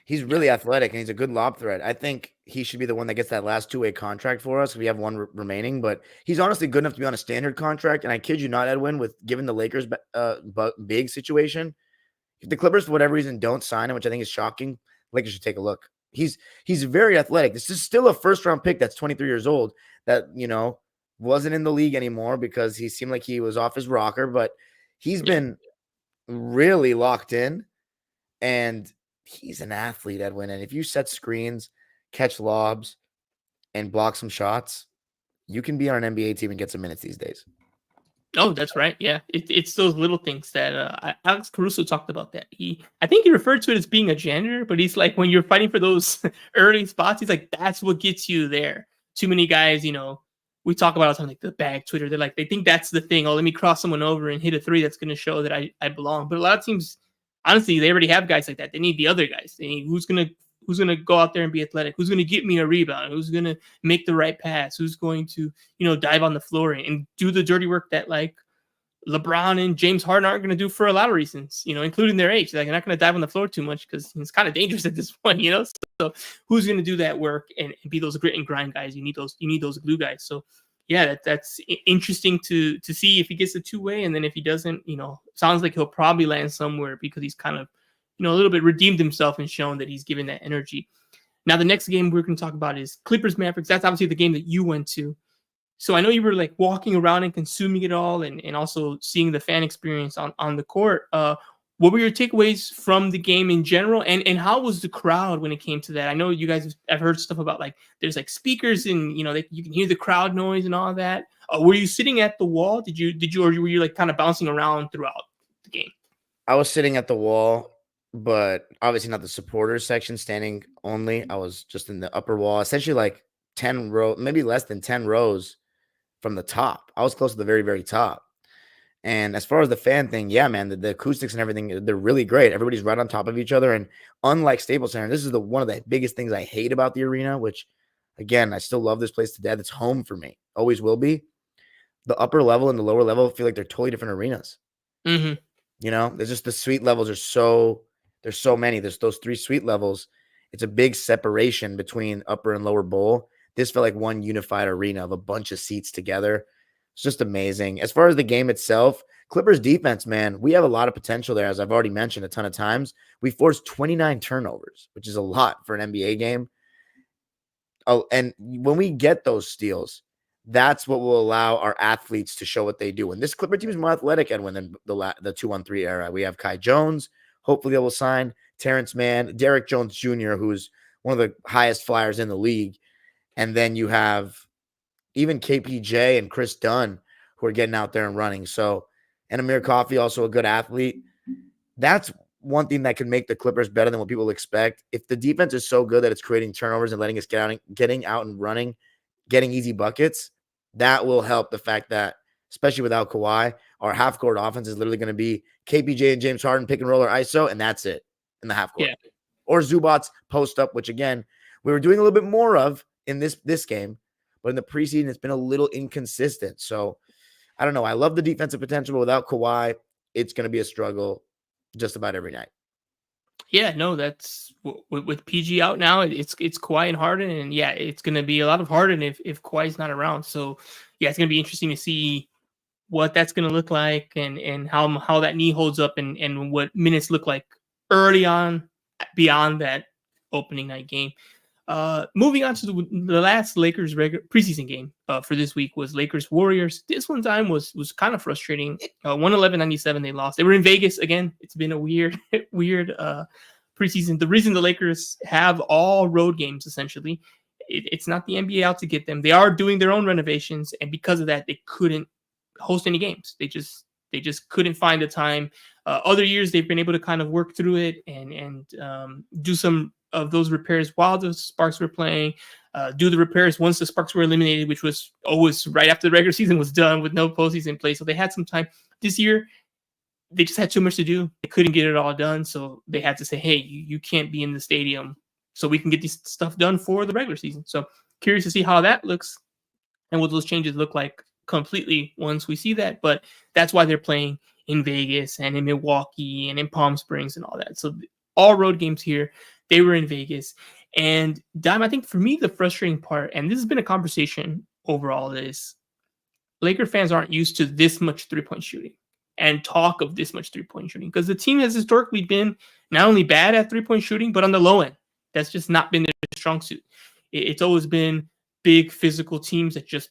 He's really athletic, and he's a good lob threat. I think he should be the one that gets that last two-way contract for us if we have one remaining. But he's honestly good enough to be on a standard contract. And I kid you not, Edwin, with given the Lakers' big situation, if the Clippers for whatever reason don't sign him, which I think is shocking, Lakers should take a look. He's very athletic. This is still a first-round pick that's 23 years old that wasn't in the league anymore because he seemed like he was off his rocker. But he's been really locked in, and he's an athlete, Edwin. And if you set screens, catch lobs, and block some shots, you can be on an NBA team and get some minutes these days. Oh, that's right. Yeah, it's those little things that Alex Caruso talked about. That I think he referred to it as being a janitor, but he's like, when you're fighting for those early spots, he's like, that's what gets you there. Too many guys, we talk about all the time, like the bag Twitter. They're like, they think that's the thing. Oh, let me cross someone over and hit a three that's going to show that I belong. But a lot of teams, honestly, they already have guys like that. They need the other guys. They need who's gonna go out there and be athletic, who's gonna get me a rebound, who's gonna make the right pass, who's going to dive on the floor and do the dirty work that like LeBron and James Harden aren't going to do for a lot of reasons, including their age. Like, they're not going to dive on the floor too much because it's kind of dangerous at this point, So who's going to do that work and be those grit and grind guys? You need those glue guys. So yeah, that's interesting to see if he gets a two-way, and then if he doesn't, sounds like he'll probably land somewhere because he's kind of, a little bit redeemed himself and shown that he's given that energy. Now, the next game we're going to talk about is Clippers Mavericks. That's obviously the game that you went to. So I know you were like walking around and consuming it all, and also seeing the fan experience on the court. What were your takeaways from the game in general, and how was the crowd when it came to that? I know you guys have heard stuff about like there's like speakers and you can hear the crowd noise and all that. Were you sitting at the wall? Did you or were you like kind of bouncing around throughout the game? I was sitting at the wall, but obviously not the supporters section, standing only. I was just in the upper wall, essentially like 10 rows, maybe less than 10 rows from the top. I was close to the very, very top. And as far as the fan thing, yeah, man, the acoustics and everything, they're really great. Everybody's right on top of each other. And unlike Staples Center, this is one of the biggest things I hate about the arena, which, again, I still love this place to death. It's home for me. Always will be. The upper level and the lower level feel like they're totally different arenas. Mm-hmm. There's just the suite levels there's so many. There's those three suite levels. It's a big separation between upper and lower bowl. This felt like one unified arena of a bunch of seats together. It's just amazing. As far as the game itself, Clippers defense, man, we have a lot of potential there. As I've already mentioned a ton of times, we forced 29 turnovers, which is a lot for an NBA game. Oh, and when we get those steals, that's what will allow our athletes to show what they do. And this Clipper team is more athletic, Edwin, than the 2-on-3 era. We have Kai Jones. Hopefully they will sign Terrence Mann, Derek Jones Jr., who's one of the highest flyers in the league. And then you have even KPJ and Chris Dunn, who are getting out there and running. So, and Amir Coffey, also a good athlete. That's one thing that can make the Clippers better than what people expect. If the defense is so good that it's creating turnovers and letting us getting out and running, getting easy buckets, that will help the fact that, especially without Kawhi, our half-court offense is literally going to be KPJ and James Harden pick and roll or ISO, and that's it in the half-court. Yeah. Or Zubac's post-up, which, again, we were doing a little bit more of in this game, but in the preseason, it's been a little inconsistent. So, I don't know. I love the defensive potential, but without Kawhi, it's going to be a struggle just about every night. Yeah, no, that's with PG out now. It's Kawhi and Harden, and yeah, it's going to be a lot of Harden if Kawhi's not around. So yeah, it's going to be interesting to see what that's going to look like and how that knee holds up and what minutes look like early on beyond that opening night game. Moving on to the last Lakers preseason game for this week was Lakers Warriors. This one time was kind of frustrating. 111-97 they lost. They were in Vegas again. It's been a weird preseason. The reason the Lakers have all road games essentially, it's not the NBA out to get them. They are doing their own renovations, and because of that, they couldn't host any games. They just couldn't find the time. Other years they've been able to kind of work through it and do some of those repairs while the Sparks were playing. Do the repairs once the Sparks were eliminated, which was always right after the regular season was done with no postseason play. So they had some time. This year, they just had too much to do. They couldn't get it all done. So they had to say, hey, you can't be in the stadium so we can get this stuff done for the regular season. So curious to see how that looks and what those changes look like completely once we see that. But that's why they're playing in Vegas and in Milwaukee and in Palm Springs and all that. So all road games here. They were in Vegas. And Dime, I think for me, the frustrating part, and this has been a conversation overall, is Laker fans aren't used to this much three-point shooting and talk of this much three-point shooting because the team has historically been not only bad at three-point shooting, but on the low end. That's just not been their strong suit. It's always been big physical teams that just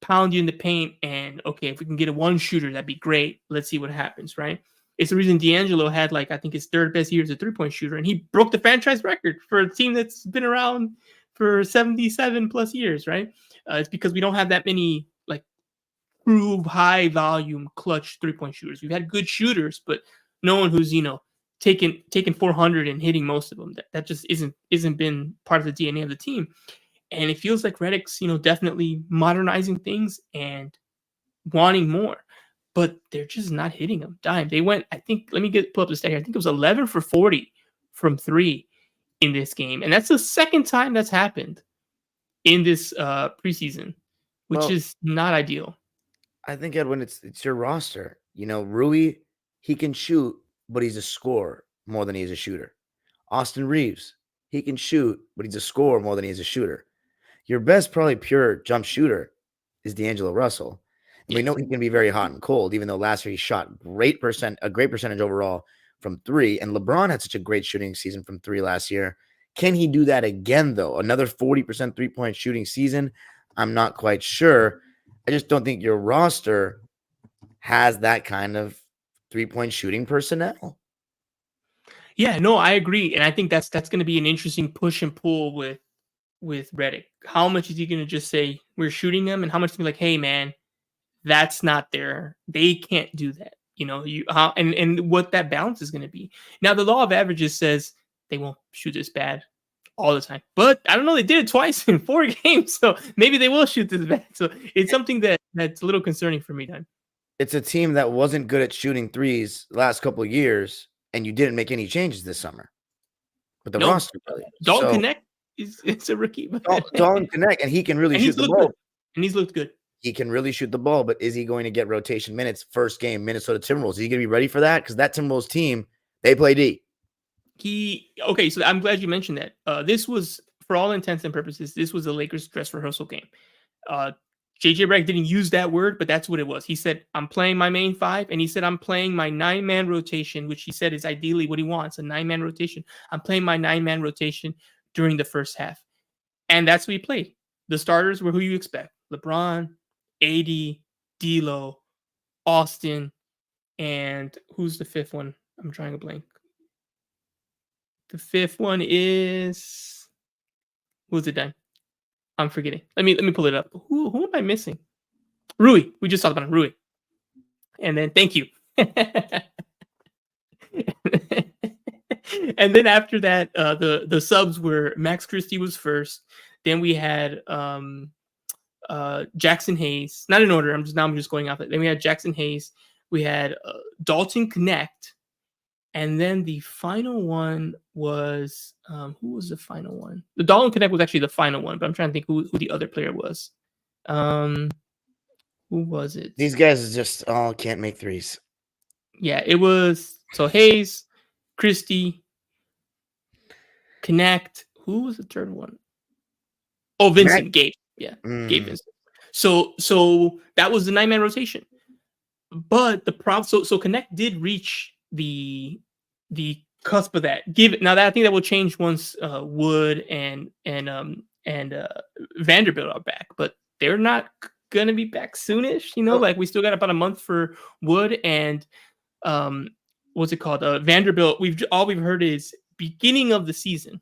pound you in the paint and, okay, if we can get a one shooter, that'd be great. Let's see what happens, right? It's the reason D'Angelo had, I think his third best year as a three-point shooter, and he broke the franchise record for a team that's been around for 77 plus years, right? It's because we don't have that many, true high volume clutch three-point shooters. We've had good shooters, but no one who's, taking 400 and hitting most of them. That just isn't been part of the DNA of the team. And it feels like Redick's, definitely modernizing things and wanting more, but they're just not hitting them. Dime. They went, I think, let me pull up the stat here. I think it was 11 for 40 from three in this game. And that's the second time that's happened in this preseason, which is not ideal. I think, Edwin, it's your roster. Rui, he can shoot, but he's a scorer more than he's a shooter. Austin Reeves, he can shoot, but he's a scorer more than he's a shooter. Your best, probably pure jump shooter is D'Angelo Russell. And we know he can be very hot and cold, even though last year he shot a great percentage overall from three. And LeBron had such a great shooting season from three last year. Can he do that again, though? Another 40% three-point shooting season? I'm not quite sure. I just don't think your roster has that kind of three-point shooting personnel. Yeah, no, I agree. And I think that's going to be an interesting push and pull with Redick. How much is he going to just say, we're shooting them? And how much is he like, hey, man, that's not there. They can't do that. And what that balance is going to be. Now, the law of averages says they won't shoot this bad all the time. But I don't know, they did it twice in 4 games, so maybe they will shoot this bad. So it's something that's a little concerning for me, Dan. It's a team that wasn't good at shooting threes the last couple of years, and you didn't make any changes this summer. But the roster really. Dalton Connect it's a rookie. Dalton Connect, and he can really shoot the ball. Good. And he's looked good. He can really shoot the ball, but is he going to get rotation minutes first game, Minnesota Timberwolves? Is he going to be ready for that? Because that Timberwolves team, they play D. So I'm glad you mentioned that. This was, for all intents and purposes, this was a Lakers dress rehearsal game. JJ Redick didn't use that word, but that's what it was. He said, I'm playing my main five, and he said, I'm playing my 9-man rotation, which he said is ideally what he wants, a 9-man rotation. I'm playing my 9-man rotation during the first half. And that's what he played. The starters were who you expect. LeBron, AD, D'Lo, Austin, and who's the fifth one? I'm drawing a blank. The fifth one is, who's it done? I'm forgetting. Let me pull it up. Who am I missing? Rui. We just talked about him, Rui. And then thank you. And then after that, the subs were Max Christie was first. Then we had Jackson Hayes. Not in order. I'm just going off it. Then we had Jackson Hayes. We had Dalton Connect. And then the final one was, who was the final one? The Dalton Connect was actually the final one, but I'm trying to think who the other player was. Who was it? These guys just all can't make threes. Yeah, it was, so Hayes, Christie, Connect. Who was the third one? Oh, Vincent, Gabe. Yeah, Gabe Vincent. So that was the 9-man rotation. But the problem, so Connect did reach the cusp of that. Now that I think that will change once Wood and Vanderbilt are back, but they're not gonna be back soonish. We still got about a month for Wood and what's it called? Vanderbilt. All we've heard is beginning of the season.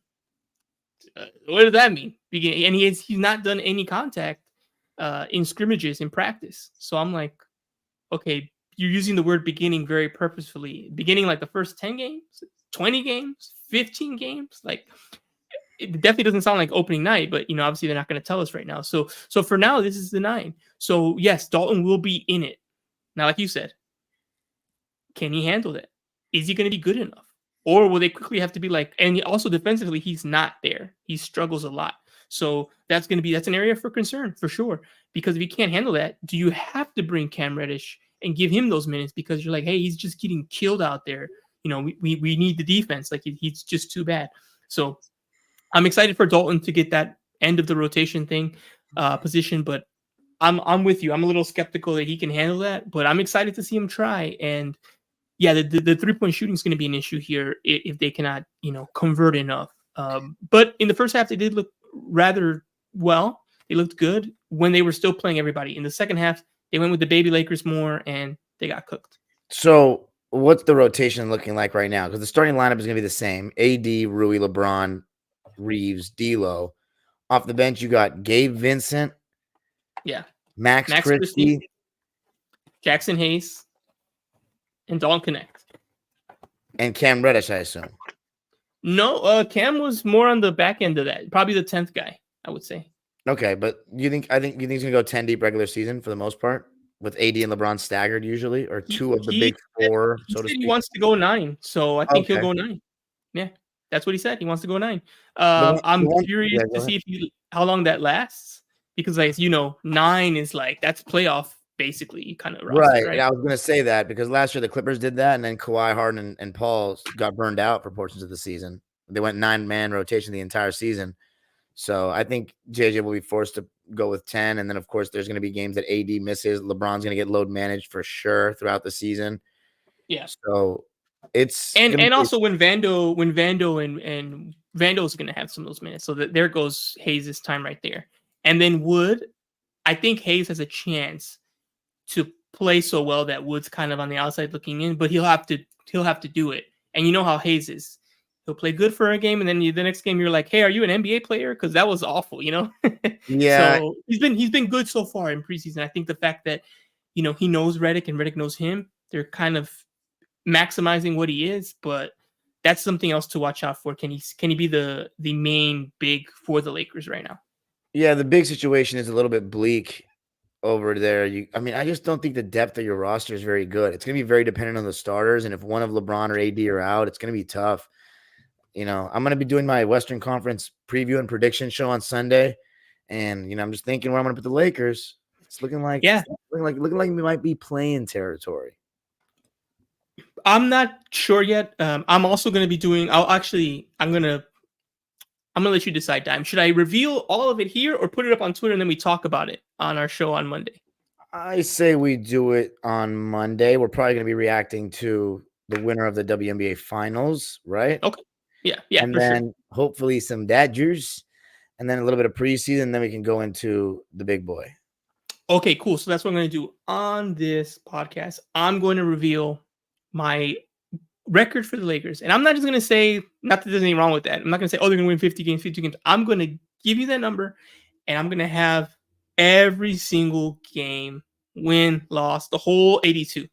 What does that mean? And he's not done any contact in scrimmages in practice. So I'm like, okay, you're using the word beginning very purposefully. Beginning like the first 10 games, 20 games, 15 games, like it definitely doesn't sound like opening night, but obviously they're not going to tell us right now. So for now, this is the 9. So yes, Dalton will be in it. Now, like you said, can he handle that? Is he going to be good enough? Or will they quickly have to be like, and also defensively, he's not there. He struggles a lot. So that's an area for concern for sure. Because if he can't handle that, do you have to bring Cam Reddish and give him those minutes because you're like, hey, he's just getting killed out there. We need the defense. Like he's just too bad. So I'm excited for Dalton to get that end of the rotation thing position, but I'm with you. I'm a little skeptical that he can handle that, but I'm excited to see him try. And yeah, the 3-point shooting is going to be an issue here if they cannot, convert enough. But in the first half, they did look rather well. They looked good when they were still playing everybody. In the second half, they went with the baby Lakers more, and they got cooked. So what's the rotation looking like right now? Because the starting lineup is going to be the same. AD, Rui, LeBron, Reeves, D'Lo. Off the bench, you got Gabe Vincent. Yeah. Max Christie. Jackson Hayes. And Dalton Connect. And Cam Reddish, I assume. No, Cam was more on the back end of that. Probably the 10th guy, I would say. Okay, but you think he's going to go 10 deep regular season for the most part? With AD and LeBron staggered usually, or two of the big four, so to speak? He wants to go 9, so I think he'll go 9. Yeah, that's what he said. He wants to go 9. I'm curious to see how long that lasts because, 9 is like that's playoff basically kind of roster, right? And I was going to say that because last year the Clippers did that, and then Kawhi, Harden, and Paul got burned out for portions of the season. They went 9-man rotation the entire season. So I think JJ will be forced to go with 10. And then, of course, there's going to be games that AD misses. LeBron's going to get load managed for sure throughout the season. Yeah. So it's and also when Vando's going to have some of those minutes. So there goes Hayes' time right there. And then Wood, I think Hayes has a chance to play so well that Wood's kind of on the outside looking in, but he'll have to do it. And you know how Hayes is. He'll play good for a game, and then the next game you're like, "Hey, are you an NBA player?" Because that was awful, Yeah. So he's been good so far in preseason. I think the fact that he knows Redick and Redick knows him, they're kind of maximizing what he is. But that's something else to watch out for. Can he be the main big for the Lakers right now? Yeah, the big situation is a little bit bleak over there. I just don't think the depth of your roster is very good. It's going to be very dependent on the starters, and if one of LeBron or AD are out, it's going to be tough. I'm going to be doing my Western Conference preview and prediction show on Sunday, and I'm just thinking where I'm going to put the Lakers. It's looking like looking like we might be playing territory. I'm not sure yet. I'm also going to be doing. I'm going to let you decide, Dime. Should I reveal all of it here or put it up on Twitter and then we talk about it on our show on Monday? I say we do it on Monday. We're probably going to be reacting to the winner of the WNBA finals, right? Okay. Yeah, and then hopefully some Dodgers, and then a little bit of preseason, and then we can go into the big boy. Okay, cool. So that's what I'm going to do on this podcast. I'm going to reveal my record for the Lakers. And I'm not just going to say, not that there's anything wrong with that. I'm not going to say, oh, they're going to win 50 games. I'm going to give you that number, and I'm going to have every single game, win, loss, the whole 82.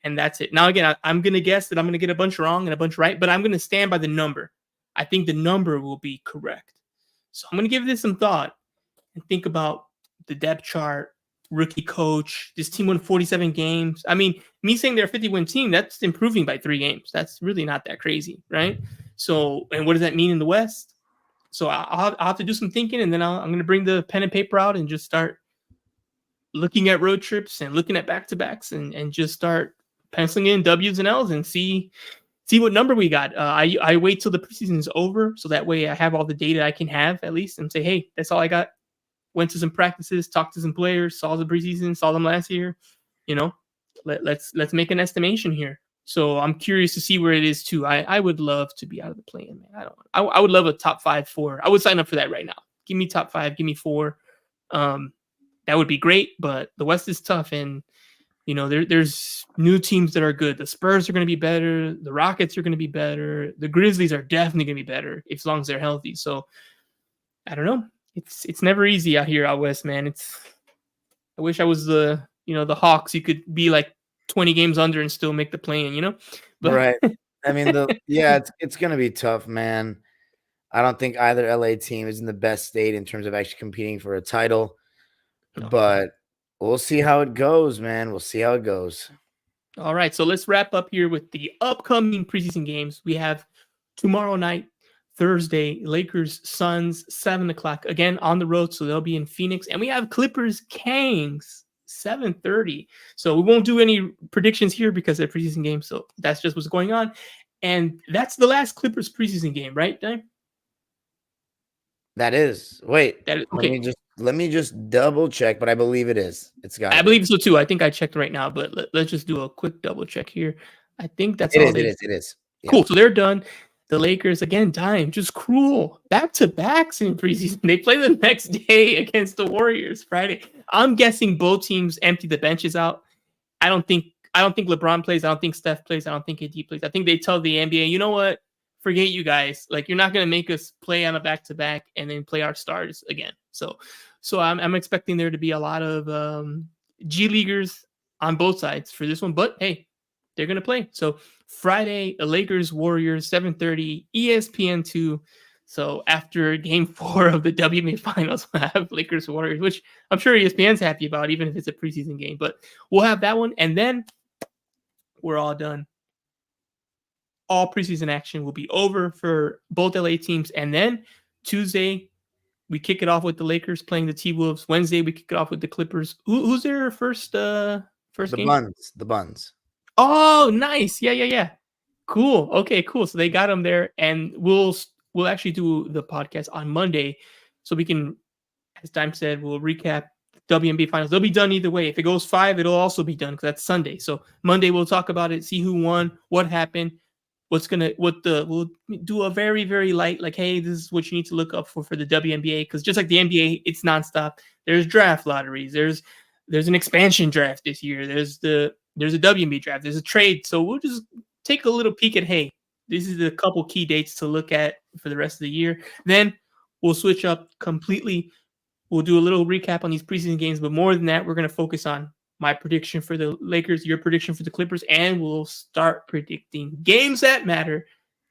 And that's it. Now, again, I'm going to guess that I'm going to get a bunch wrong and a bunch right, but I'm going to stand by the number. I think the number will be correct. So I'm going to give this some thought and think about the depth chart, rookie coach. This team won 47 games. I mean, me saying they're a 50-win team, that's improving by 3 games. That's really not that crazy, right? So, and what does that mean in the West? So I'll have to do some thinking, and then I'm going to bring the pen and paper out and just start looking at road trips and looking at back-to-backs and just start penciling in W's and L's and see what number we got. I wait till the preseason is over, so that way I have all the data I can have at least and say, hey, that's all I got. Went to some practices, talked to some players, saw the preseason, saw them last year. Let's make an estimation here. So I'm curious to see where it is too. I would love to be out of the play-in, man. I would love a top 5 4. I would sign up for that right now. Give me top 5, give me 4. That would be great, but the West is tough, and there's new teams that are good. The Spurs are going to be better. The Rockets are going to be better. The Grizzlies are definitely going to be better as long as they're healthy. So I don't know. It's never easy out here out West, man. I wish I was the the Hawks, you could be like 20 games under and still make the play-in. But Right. I mean, it's gonna be tough, man. I don't think either LA team is in the best state in terms of actually competing for a title, no. but we'll see how it goes, man. We'll see how it goes. All right, so let's wrap up here with the upcoming preseason games. We have tomorrow night, Thursday, Lakers, Suns, 7 o'clock, again on the road, so they'll be in Phoenix. And we have Clippers, Kings, 7:30. So we won't do any predictions here because they're preseason games, so that's just what's going on. And that's the last Clippers preseason game, right, Dime? That is. Wait, That is, okay. let me just double check, but I believe it is. It's got. I believe so too. I think I checked right now, but let's just do a quick double check here. I think that's It all is. they. It is. Yeah. Cool. So they're done. The Lakers, again, Dime, just cruel. Back-to-backs in preseason. They play the next day against the Warriors Friday. I'm guessing both teams empty the benches out. I don't think LeBron plays. I don't think Steph plays. I don't think AD plays. I think they tell the NBA, you know what? Forget you guys. Like, you're not going to make us play on a back-to-back and then play our stars again. So I'm expecting there to be a lot of G Leaguers on both sides for this one. But, hey, they're going to play. So Friday, Lakers, Warriors, 7:30, ESPN2. So after game 4 of the WNBA Finals, we'll have Lakers, Warriors, which I'm sure ESPN's happy about, even if it's a preseason game. But we'll have that one, and then we're all done. All preseason action will be over for both LA teams. And then Tuesday, we kick it off with the Lakers playing the T-Wolves. Wednesday, we kick it off with the Clippers. Who's their first game? The Buns. Oh, nice. Yeah. Cool. Okay, cool. So they got them there, and we'll actually do the podcast on Monday, so we can, as Dime said, we'll recap WNBA finals. They'll be done either way. If it goes 5, it'll also be done because that's Sunday. So Monday we'll talk about it, see who won, what happened, we'll do a very, very light, like, hey, this is what you need to look up for the WNBA, because just like the NBA, it's nonstop. There's draft lotteries. There's an expansion draft this year. There's a WNBA draft. There's a trade. So we'll just take a little peek at, hey, this is a couple key dates to look at for the rest of the year. Then we'll switch up completely. We'll do a little recap on these preseason games, but more than that, we're going to focus on my prediction for the Lakers, your prediction for the Clippers, and we'll start predicting games that matter,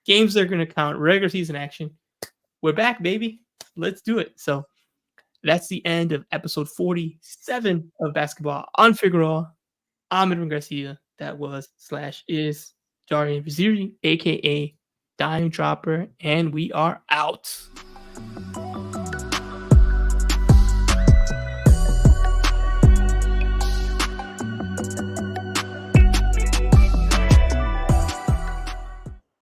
games that are going to count, regular season action. We're back, baby. Let's do it. So that's the end of episode 47 of Basketball on Figueroa. I'm Edwin Garcia. That was/is Jarian Viziri, a.k.a. Dime Dropper, and we are out.